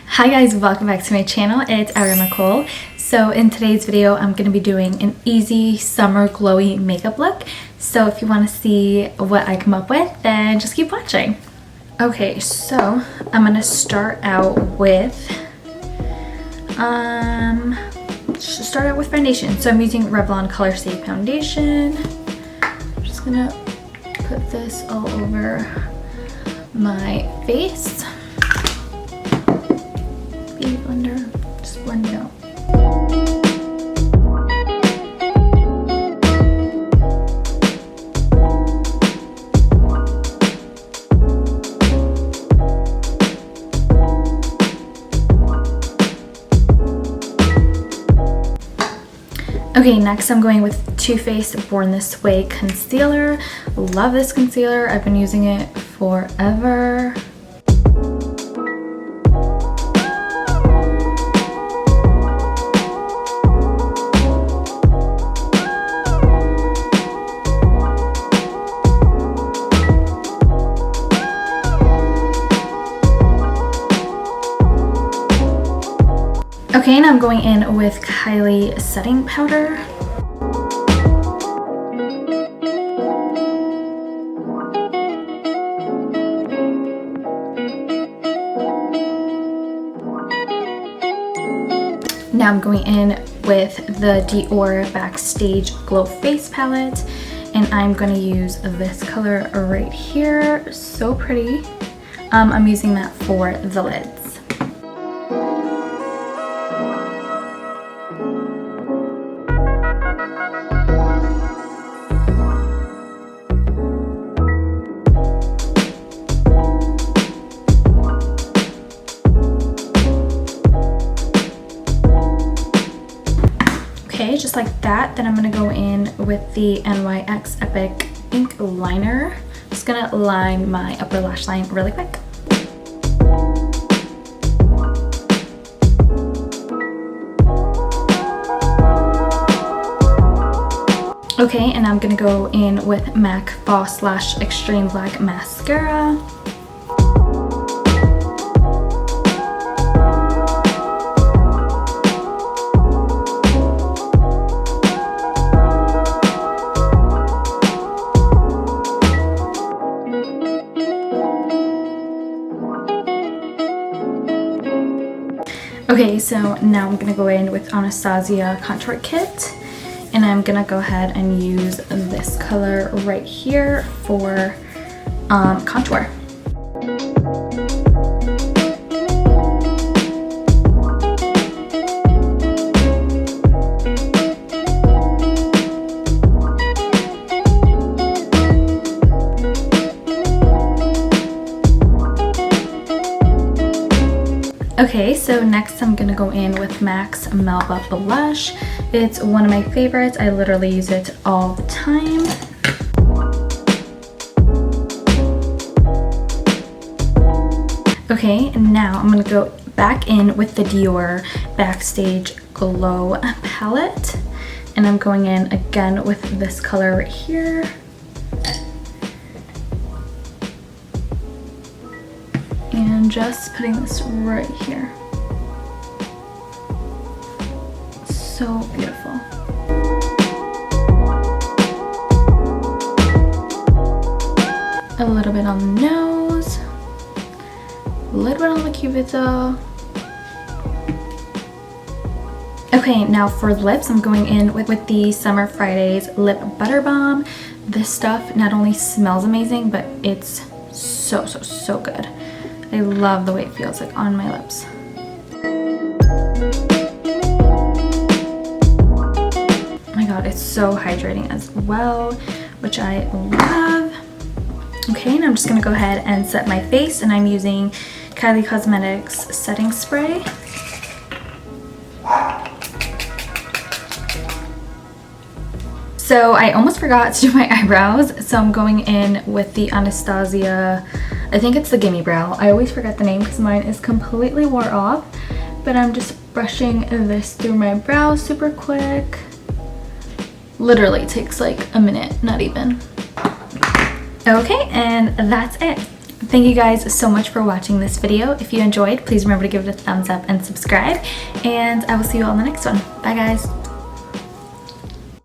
Hi guys, welcome back to my channel. It's Ariel. So in today's video, I'm going to be doing an easy summer glowy makeup look. So if you want to see what I come up with, then just keep watching. Okay, so I'm going to start out with foundation. So I'm using Revlon Color Stay Foundation. I'm just going to put this all over my face. Blender, just blend it out. Okay, next I'm going with Too Faced Born This Way concealer. Love this concealer. I've been using it forever. Okay, and I'm going in with Kylie setting powder. Now I'm going in with the Dior Backstage Glow Face Palette, and I'm going to use this color right here. So pretty. I'm using that for the lids. Okay, just like that. Then I'm going to go in with the NYX Epic Ink Liner. Just going to line my upper lash line really quick. Okay, and I'm going to go in with MAC Boss Lash Extreme Black Mascara. Okay, so now I'm going to go in with Anastasia Contour Kit, and I'm going to go ahead and use this color right here for contour. Okay, so next I'm going to go in with MAC's Melba Blush. It's one of my favorites. I literally use it all the time. Okay, and now I'm going to go back in with the Dior Backstage Glow palette. And I'm going in again with this color right here. And just putting this right here. So beautiful. A little bit on the nose, a little bit on the cupid's. Okay, now for lips, I'm going in with the Summer Fridays Lip Butter Balm. This stuff not only smells amazing, but it's so good. I love the way it feels like on my lips. Oh my god, it's so hydrating as well, which I love. Okay, and I'm just gonna go ahead and set my face, and I'm using Kylie Cosmetics setting spray. So I almost forgot to do my eyebrows, so I'm going in with the Anastasia, I think it's the Gimme Brow. I always forget the name because mine is completely wore off, but I'm just brushing this through my brows super quick. Literally takes like a minute, not even. Okay, and that's it. Thank you guys so much for watching this video. If you enjoyed, please remember to give it a thumbs up and subscribe, and I will see you all in the next one. Bye guys.